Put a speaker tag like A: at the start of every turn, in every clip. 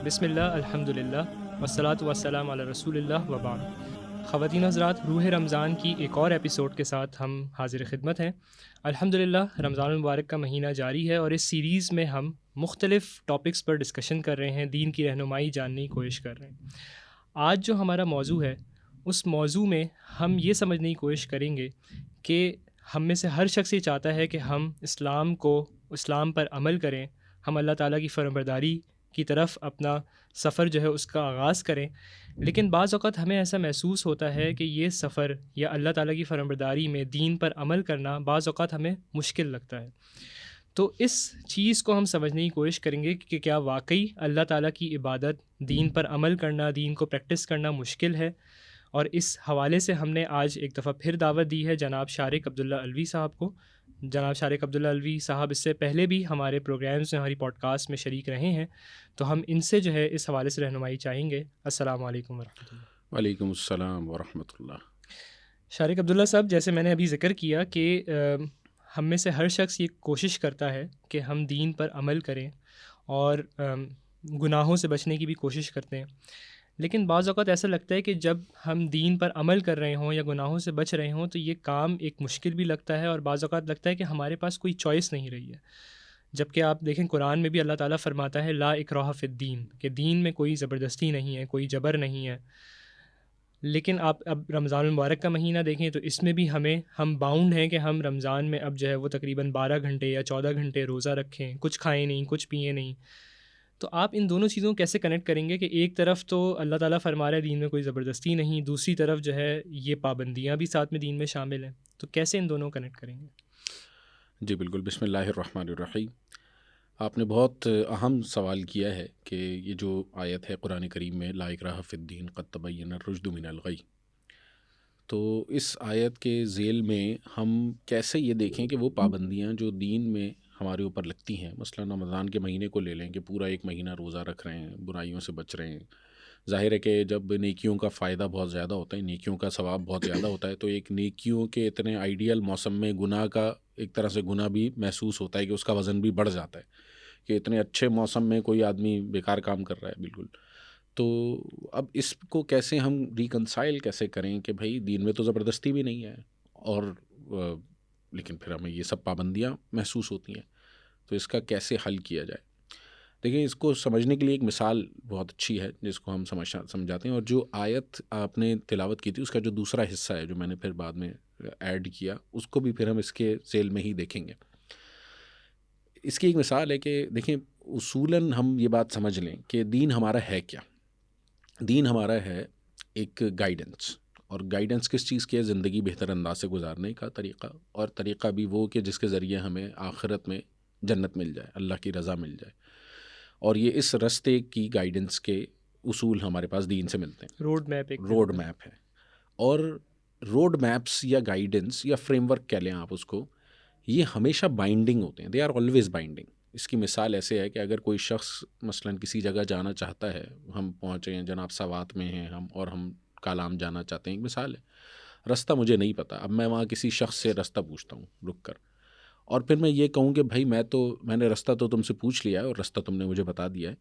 A: بسم اللہ، الحمد للہ، والصلاۃ والسلام علی رسول اللہ وبعد۔ خواتین حضرات، روح رمضان کی ایک اور ایپیسوڈ کے ساتھ ہم حاضر خدمت ہیں۔ الحمد للہ رمضان المبارک کا مہینہ جاری ہے اور اس سیریز میں ہم مختلف ٹاپکس پر ڈسکشن کر رہے ہیں، دین کی رہنمائی جاننے کی کوشش کر رہے ہیں۔ آج جو ہمارا موضوع ہے، اس موضوع میں ہم یہ سمجھنے کی کوشش کریں گے کہ ہم میں سے ہر شخص یہ چاہتا ہے کہ ہم اسلام پر عمل کریں، ہم اللہ تعالیٰ کی فرمانبرداری کی طرف اپنا سفر جو ہے اس کا آغاز کریں، لیکن بعض اوقات ہمیں ایسا محسوس ہوتا ہے کہ یہ سفر یا اللہ تعالیٰ کی فرمانبرداری میں دین پر عمل کرنا بعض اوقات ہمیں مشکل لگتا ہے۔ تو اس چیز کو ہم سمجھنے کی کوشش کریں گے کہ کیا واقعی اللہ تعالیٰ کی عبادت، دین پر عمل کرنا، دین کو پریکٹس کرنا مشکل ہے؟ اور اس حوالے سے ہم نے آج ایک دفعہ پھر دعوت دی ہے جناب شارق عبداللہ علوی صاحب کو۔ جناب شارق عبداللہ علوی صاحب اس سے پہلے بھی ہمارے پروگرامز میں، ہماری پوڈ کاسٹ میں شریک رہے ہیں، تو ہم ان سے جو ہے اس حوالے سے رہنمائی چاہیں گے۔ السلام علیکم ورحمۃ اللہ۔
B: وعلیکم السلام ورحمۃ اللہ۔
A: شارق عبداللہ صاحب، جیسے میں نے ابھی ذکر کیا کہ ہم میں سے ہر شخص یہ کوشش کرتا ہے کہ ہم دین پر عمل کریں اور گناہوں سے بچنے کی بھی کوشش کرتے ہیں، لیکن بعض اوقات ایسا لگتا ہے کہ جب ہم دین پر عمل کر رہے ہوں یا گناہوں سے بچ رہے ہوں تو یہ کام ایک مشکل بھی لگتا ہے، اور بعض اوقات لگتا ہے کہ ہمارے پاس کوئی چوائس نہیں رہی ہے۔ جبکہ آپ دیکھیں قرآن میں بھی اللہ تعالیٰ فرماتا ہے لا اکراہ فی الدین، کہ دین میں کوئی زبردستی نہیں ہے، کوئی جبر نہیں ہے۔ لیکن آپ اب رمضان المبارک کا مہینہ دیکھیں تو اس میں بھی ہم باؤنڈ ہیں کہ ہم رمضان میں اب جو ہے وہ تقریباً 12 گھنٹے یا 14 گھنٹے روزہ رکھیں، کچھ کھائیں نہیں، کچھ پئیں نہیں۔ تو آپ ان دونوں چیزوں کو کیسے کنیکٹ کریں گے کہ ایک طرف تو اللہ تعالیٰ فرما رہا ہے دین میں کوئی زبردستی نہیں، دوسری طرف جو ہے یہ پابندیاں بھی ساتھ میں دین میں شامل ہیں، تو کیسے ان دونوں کو کنیکٹ کریں گے؟
B: جی بالکل، بسم اللہ الرحمن الرحیم۔ آپ نے بہت اہم سوال کیا ہے کہ یہ جو آیت ہے قرآن کریم میں لا اکراہ فی الدین قد تبین الرشد من الغی، تو اس آیت کے ذیل میں ہم کیسے یہ دیکھیں کہ وہ پابندیاں جو دین میں ہمارے اوپر لگتی ہیں، مثلا رمضان کے مہینے کو لے لیں کہ پورا ایک مہینہ روزہ رکھ رہے ہیں، برائیوں سے بچ رہے ہیں۔ ظاہر ہے کہ جب نیکیوں کا فائدہ بہت زیادہ ہوتا ہے، نیکیوں کا ثواب بہت زیادہ ہوتا ہے، تو ایک نیکیوں کے اتنے آئیڈیل موسم میں گناہ کا ایک طرح سے گناہ بھی محسوس ہوتا ہے کہ اس کا وزن بھی بڑھ جاتا ہے کہ اتنے اچھے موسم میں کوئی آدمی بیکار کام کر رہا ہے۔ بالکل، تو اب اس کو کیسے ہم ریکنسائل کیسے کریں کہ بھائی دین میں تو زبردستی بھی نہیں ہے اور لیکن پھر ہمیں یہ سب پابندیاں محسوس ہوتی ہیں، تو اس کا کیسے حل کیا جائے؟ دیکھیں، اس کو سمجھنے کے لیے ایک مثال بہت اچھی ہے جس کو ہم سمجھاتے ہیں، اور جو آیت آپ نے تلاوت کی تھی اس کا جو دوسرا حصہ ہے جو میں نے پھر بعد میں ایڈ کیا، اس کو بھی پھر ہم اس کے ذیل میں ہی دیکھیں گے۔ اس کی ایک مثال ہے کہ دیکھیں، اصولاً ہم یہ بات سمجھ لیں کہ دین ہمارا ہے کیا۔ دین ہمارا ہے ایک گائیڈنس، اور گائیڈنس کس چیز کی ہے؟ زندگی بہتر انداز سے گزارنے کا طریقہ، اور طریقہ بھی وہ کہ جس کے ذریعے ہمیں آخرت میں جنت مل جائے، اللہ کی رضا مل جائے، اور یہ اس رستے کی گائیڈنس کے اصول ہمارے پاس دین سے ملتے ہیں۔
A: روڈ میپ
B: ہے، اور روڈ میپس یا گائیڈنس یا فریم ورک کہہ لیں آپ اس کو، یہ ہمیشہ بائنڈنگ ہوتے ہیں، دے آر آلویز بائنڈنگ۔ اس کی مثال ایسے ہے کہ اگر کوئی شخص مثلاً کسی جگہ جانا چاہتا ہے، ہم پہنچے ہیں جناب سوات میں ہیں ہم کالام جانا چاہتے ہیں، ایک مثال ہے، رستہ مجھے نہیں پتہ، اب میں وہاں کسی شخص سے رستہ پوچھتا ہوں رک کر، اور پھر میں یہ کہوں کہ بھائی میں نے رستہ تو تم سے پوچھ لیا ہے اور رستہ تم نے مجھے بتا دیا ہے،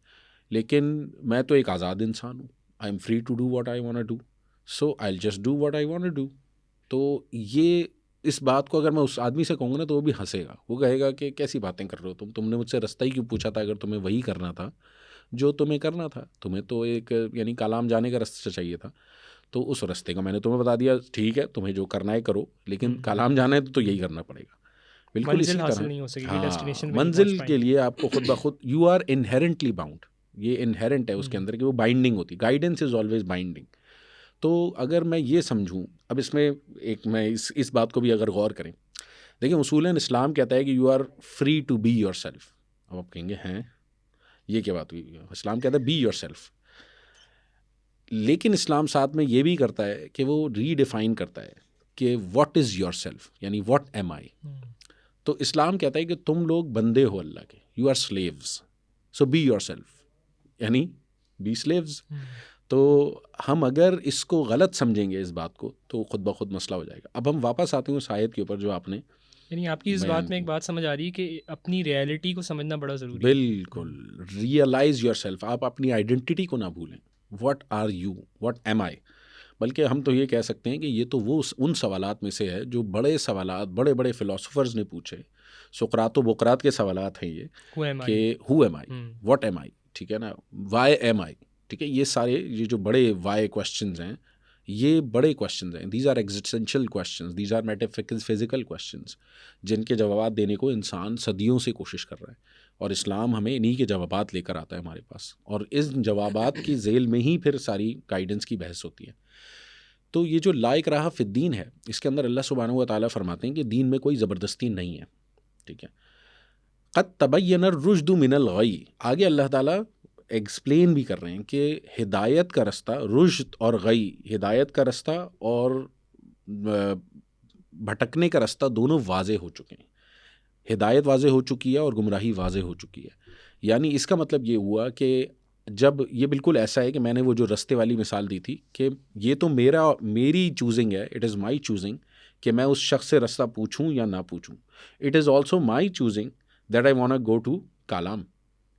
B: لیکن میں تو ایک آزاد انسان ہوں، I am free to do what I want to do, so I just do what I want to do. تو یہ اس بات کو اگر میں اس آدمی سے کہوں گا نا تو وہ بھی ہنسے گا، وہ کہے گا کہ کیسی باتیں کر رہے ہو تم نے مجھ سے رستہ ہی کیوں پوچھا تھا اگر تمہیں وہی کرنا تھا جو تمہیں کرنا تھا، تمہیں تو ایک یعنی کالام جانے کا رستہ چاہیے تھا، تو اس رستے کا میں نے تمہیں بتا دیا، ٹھیک ہے تمہیں جو کرنا ہے کرو، لیکن کالام جانا ہے تو یہی کرنا پڑے گا۔ بالکل اسی طرح
A: نہیں ہو سکے گی،
B: ہاں،
A: ڈیسٹینیشن
B: منزل کے لیے آپ کو خود بخود یو آر انہیرنٹلی باؤنڈ، یہ انہیرنٹ ہے اس کے اندر کہ وہ بائنڈنگ ہوتی، گائیڈنس از آلویز بائنڈنگ۔ تو اگر میں یہ سمجھوں، اب اس میں میں اس بات کو بھی اگر غور کریں، دیکھیں اصولاً اسلام کہتا ہے کہ you are free to be yourself. اب آپ کہیں گے ہیں یہ کیا بات ہوئی؟ اسلام کہتا ہے بی یور سیلف، لیکن اسلام ساتھ میں یہ بھی کرتا ہے کہ وہ ری ڈیفائن کرتا ہے کہ واٹ از یور سیلف، یعنی واٹ ایم آئی۔ تو اسلام کہتا ہے کہ تم لوگ بندے ہو اللہ کے، you are slaves, so be yourself, یعنی بی سلیوز۔ تو ہم اگر اس کو غلط سمجھیں گے اس بات کو تو خود بخود مسئلہ ہو جائے گا۔ اب ہم واپس آتے ہیں اس آیت کے اوپر جو آپ نے
A: یعنی آپ کی اس بات میں ایک بات سمجھ آ رہی ہے کہ اپنی ریئلٹی کو سمجھنا بڑا ضروری ہے.
B: بالکل ریئلائز یور سیلف. آپ اپنی آئیڈینٹی کو نہ بھولیں. What are you, what am I. بلکہ ہم تو یہ کہہ سکتے ہیں کہ یہ تو وہ ان سوالات میں سے ہے جو بڑے سوالات بڑے بڑے فلاسفرز نے پوچھے. سقراط و بقراط کے سوالات ہیں یہ
A: Who am I?
B: کہ ہو ایم آئی, واٹ ایم آئی, ٹھیک ہے نا, وائی ایم آئی, ٹھیک ہے. یہ سارے یہ جو بڑے وائی کوشچنز ہیں یہ بڑے کوشچنز ہیں. These are existential questions, these are metaphysical questions جن کے جوابات دینے کو انسان صدیوں سے کوشش کر رہا ہے, اور اسلام ہمیں انہی کے جوابات لے کر آتا ہے ہمارے پاس, اور اس جوابات کی ذیل میں ہی پھر ساری گائیڈنس کی بحث ہوتی ہے. تو یہ جو لا اکراہ فی الدین ہے, اس کے اندر اللہ سبحانہ و تعالیٰ فرماتے ہیں کہ دین میں کوئی زبردستی نہیں ہے, ٹھیک ہے. قد تبین الرشد من الغی, آگے اللہ تعالیٰ ایکسپلین بھی کر رہے ہیں کہ ہدایت کا رستہ, رشد اور غی, ہدایت کا رستہ اور بھٹکنے کا رستہ دونوں واضح ہو چکے ہیں. ہدایت واضح ہو چکی ہے اور گمراہی واضح ہو چکی ہے. یعنی اس کا مطلب یہ ہوا کہ جب یہ بالکل ایسا ہے کہ میں نے وہ جو رستے والی مثال دی تھی کہ یہ تو میری چوزنگ ہے, اٹ از مائی چوزنگ کہ میں اس شخص سے رستہ پوچھوں یا نہ پوچھوں. It is also my choosing that I want go to کالام.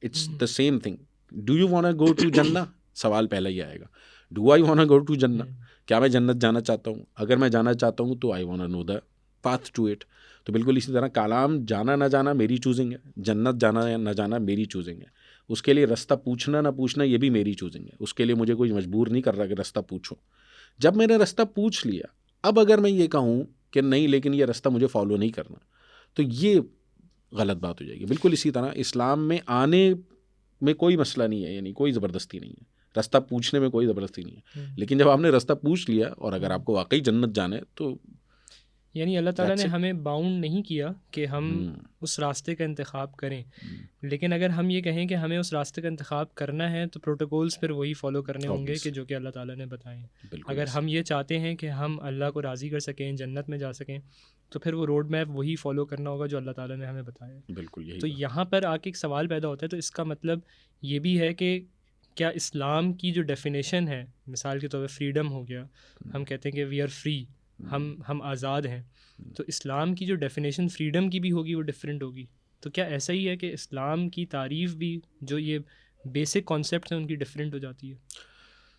B: It's the same thing. Do you want go to جنہ, سوال پہلا ہی آئے گا. Do I want go to جنہ, کیا میں جنت جانا چاہتا ہوں؟ اگر میں جانا چاہتا ہوں تو I want know the path to it. تو بالکل اسی طرح کالام جانا نہ جانا میری چوزنگ ہے, جنت جانا یا نہ جانا میری چوزنگ ہے. اس کے لیے رستہ پوچھنا نہ پوچھنا یہ بھی میری چوزنگ ہے. اس کے لیے مجھے کوئی مجبور نہیں کر رہا کہ رستہ پوچھو. جب میں نے رستہ پوچھ لیا, اب اگر میں یہ کہوں کہ نہیں لیکن یہ رستہ مجھے فالو نہیں کرنا, تو یہ غلط بات ہو جائے گی. بالکل اسی طرح اسلام میں آنے میں کوئی مسئلہ نہیں ہے, یعنی کوئی زبردستی نہیں ہے. رستہ پوچھنے میں کوئی زبردستی نہیں ہے. لیکن جب آپ نے رستہ پوچھ لیا اور اگر آپ کو واقعی جنت جانا ہے تو
A: یعنی اللہ تعالیٰ نے ہمیں باؤنڈ نہیں کیا کہ ہم اس راستے کا انتخاب کریں, لیکن اگر ہم یہ کہیں کہ ہمیں اس راستے کا انتخاب کرنا ہے تو پروٹوکولز پھر وہی فالو کرنے ہوں گے کہ جو کہ اللہ تعالیٰ نے بتائے ہیں. اگر ہم یہ چاہتے ہیں کہ ہم اللہ کو راضی کر سکیں, جنت میں جا سکیں, تو پھر وہ روڈ میپ وہی فالو کرنا ہوگا جو اللہ تعالیٰ نے ہمیں بتایا.
B: بالکل.
A: تو یہاں پر آ کے ایک سوال پیدا ہوتا ہے, تو اس کا مطلب یہ بھی ہے کہ کیا اسلام کی جو ڈیفینیشن ہے, مثال کے طور پہ فریڈم ہو گیا, ہم کہتے ہیں کہ وی آر فری, ہم آزاد ہیں, تو اسلام کی جو ڈیفینیشن فریڈم کی بھی ہوگی وہ ڈفرینٹ ہوگی. تو کیا ایسا ہی ہے کہ اسلام کی تعریف بھی جو یہ بیسک کانسیپٹس ہیں ان کی ڈفرینٹ ہو جاتی ہے؟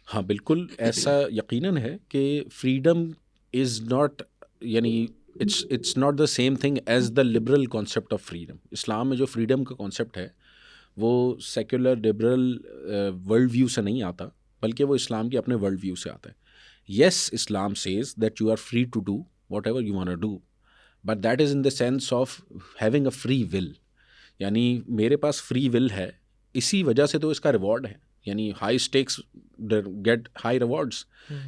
B: ہاں بالکل ایسا یقیناً ہے کہ فریڈم از ناٹ, یعنی it's not the same thing as the liberal concept of freedom. اسلام میں جو فریڈم کا کانسیپٹ ہے وہ سیکولر لبرل ورلڈ ویو سے نہیں آتا, بلکہ وہ اسلام کے اپنے ورلڈ ویو سے آتا ہے. یس, اسلام says that you are free to do whatever you want to do, but that is in the sense of having a free will. یعنی میرے پاس فری ول ہے, اسی وجہ سے تو اس کا ریوارڈ ہے. یعنی high stakes get high rewards,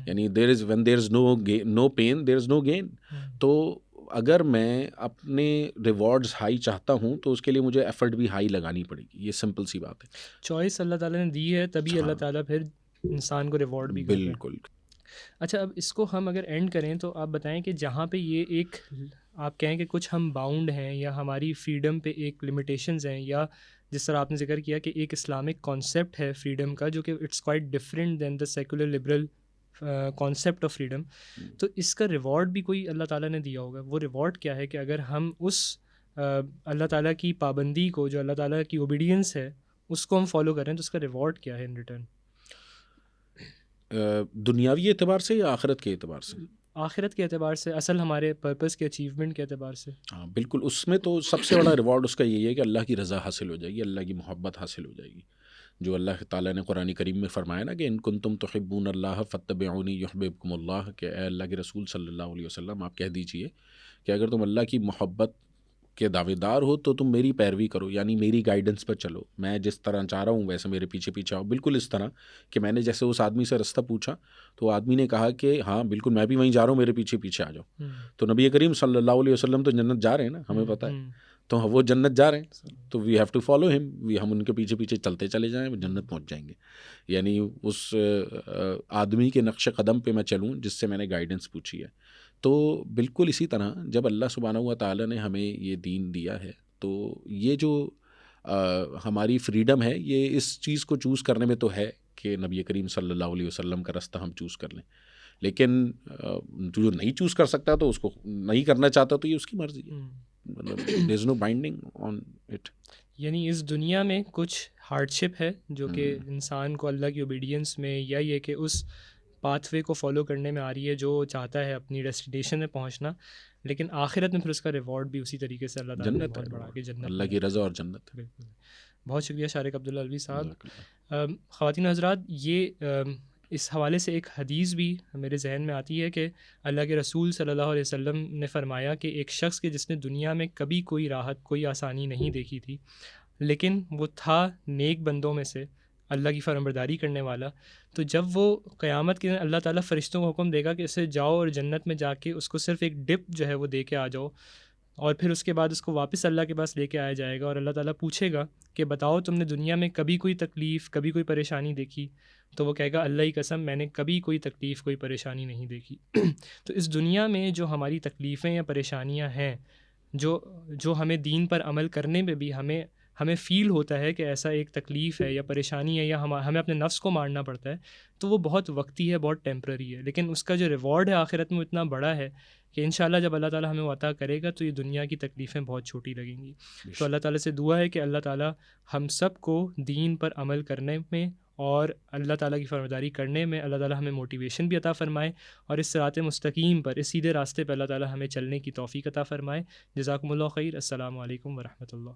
B: یعنی there is when there is no pain there is no gain. تو اگر میں اپنے ریوارڈز ہائی چاہتا ہوں تو اس کے لیے مجھے ایفرٹ بھی ہائی لگانی پڑے گی. یہ سمپل سی بات ہے.
A: چوائس اللہ تعالیٰ نے دی ہے, تبھی اللہ تعالیٰ پھر انسان کو ریوارڈ بھی کرتا ہے.
B: بالکل.
A: اچھا, اب اس کو ہم اگر اینڈ کریں تو آپ بتائیں کہ جہاں پہ یہ ایک آپ کہیں کہ کچھ ہم باؤنڈ ہیں یا ہماری فریڈم پہ ایک لمیٹیشنز ہیں, یا جس طرح آپ نے ذکر کیا کہ ایک اسلامک کانسیپٹ ہے فریڈم کا جو کہ it's quite different than the secular liberal concept of freedom, تو اس کا ریوارڈ بھی کوئی اللہ تعالیٰ نے دیا ہوگا. وہ ریوارڈ کیا ہے کہ اگر ہم اس اللہ تعالیٰ کی پابندی کو, جو اللہ تعالیٰ کی اوبیڈینس ہے, اس کو ہم فالو کریں تو اس کا ریوارڈ کیا ہے ان ریٹرن؟
B: دنیاوی اعتبار سے یا آخرت کے اعتبار سے؟
A: آخرت کے اعتبار سے, اصل ہمارے پرپس کے اچیومنٹ کے اعتبار سے.
B: ہاں بالکل. اس میں تو سب سے بڑا ریوارڈ اس کا یہی ہے کہ اللہ کی رضا حاصل ہو جائے گی, اللہ کی محبت حاصل ہو جائے گی. جو اللہ تعالیٰ نے قرآن کریم میں فرمایا نا کہ ان کنتم تحبون اللہ فاتبعونی یحببکم اللہ, کہ اے اللہ کے رسول صلی اللہ علیہ وسلم آپ کہہ دیجئے کہ اگر تم اللہ کی محبت کے دعوے دار ہو تو تم میری پیروی کرو, یعنی میری گائیڈنس پر چلو, میں جس طرح چاہ رہا ہوں ویسے میرے پیچھے پیچھے آؤ. بالکل اس طرح کہ میں نے جیسے اس آدمی سے رستہ پوچھا تو آدمی نے کہا کہ ہاں بالکل میں بھی وہیں جا رہا ہوں, میرے پیچھے پیچھے آ جاؤ. تو نبی کریم صلی اللہ علیہ وسلم تو جنت جا رہے ہیں نا, ہمیں پتہ ہے, تو وہ جنت جا رہے ہیں تو وی ہیو ٹو فالو ہم, ہم ان کے پیچھے پیچھے چلتے چلے جائیں, وہ جنت پہنچ جائیں گے. یعنی اس آدمی کے نقش قدم پہ میں چلوں جس سے میں نے گائیڈنس پوچھی ہے. تو بالکل اسی طرح جب اللہ سبحانہ و تعالیٰ نے ہمیں یہ دین دیا ہے تو یہ جو ہماری فریڈم ہے یہ اس چیز کو چوز کرنے میں تو ہے کہ نبی کریم صلی اللہ علیہ وسلم کا رستہ ہم چوز کر لیں, لیکن جو نہیں چوز کر سکتا تو اس کو نہیں کرنا چاہتا تو یہ اس کی مرضی ہے. مطلب دیر is know binding on it.
A: یعنی اس دنیا میں کچھ ہارڈ شپ ہے جو کہ انسان کو اللہ کی اوبیڈینس میں یا یہ کہ اس پاتھ وے کو فالو کرنے میں آ رہی ہے جو چاہتا ہے اپنی ڈیسٹینیشن میں پہنچنا، لیکن آخرت میں پھر اس کا ریوارڈ بھی اسی طریقے سے اللہ تعالیٰ نے بہت بڑھا کے جنت،
B: اللہ کی رضا اور جنت.
A: بالکل. بہت شکریہ شارق عبداللہ علوی صاحب. خواتین حضرات، یہ اس حوالے سے ایک حدیث بھی میرے ذہن میں آتی ہے کہ اللہ کے رسول صلی اللہ علیہ وسلم نے فرمایا کہ ایک شخص کے جس نے دنیا میں کبھی کوئی راحت، کوئی آسانی نہیں دیکھی تھی، لیکن وہ تھا نیک بندوں میں سے، اللہ کی فرمانبرداری کرنے والا، تو جب وہ قیامت کے دن اللہ تعالیٰ فرشتوں کو حکم دے گا کہ اسے جاؤ اور جنت میں جا کے اس کو صرف ایک ڈپ جو ہے وہ دے کے آ جاؤ، اور پھر اس کے بعد اس کو واپس اللہ کے پاس لے کے آیا جائے گا اور اللہ تعالیٰ پوچھے گا کہ بتاؤ تم نے دنیا میں کبھی کوئی تکلیف، کبھی کوئی پریشانی دیکھی؟ تو وہ کہے گا اللہ کی قسم میں نے کبھی کوئی تکلیف، کوئی پریشانی نہیں دیکھی. تو اس دنیا میں جو ہماری تکلیفیں یا پریشانیاں ہیں، جو ہمیں دین پر عمل کرنے میں بھی ہمیں فیل ہوتا ہے کہ ایسا ایک تکلیف ہے یا پریشانی ہے یا ہمیں اپنے نفس کو مارنا پڑتا ہے، تو وہ بہت وقتی ہے، بہت ٹیمپرری ہے، لیکن اس کا جو ریوارڈ ہے آخرت میں اتنا بڑا ہے کہ انشاءاللہ جب اللہ تعالیٰ ہمیں وہ عطا کرے گا تو یہ دنیا کی تکلیفیں بہت چھوٹی لگیں گی. تو اللہ تعالیٰ سے دعا ہے کہ اللہ تعالیٰ ہم سب کو دین پر عمل کرنے میں اور اللہ تعالیٰ کی فرمانبرداری کرنے میں اللہ تعالیٰ ہمیں موٹیویشن بھی عطا فرمائے، اور اس صراط مستقیم پر، اس سیدھے راستے پہ اللہ تعالیٰ ہمیں چلنے کی توفیق عطا فرمائے. جزاکم اللہ خیر. السلام علیکم ورحمۃ اللہ.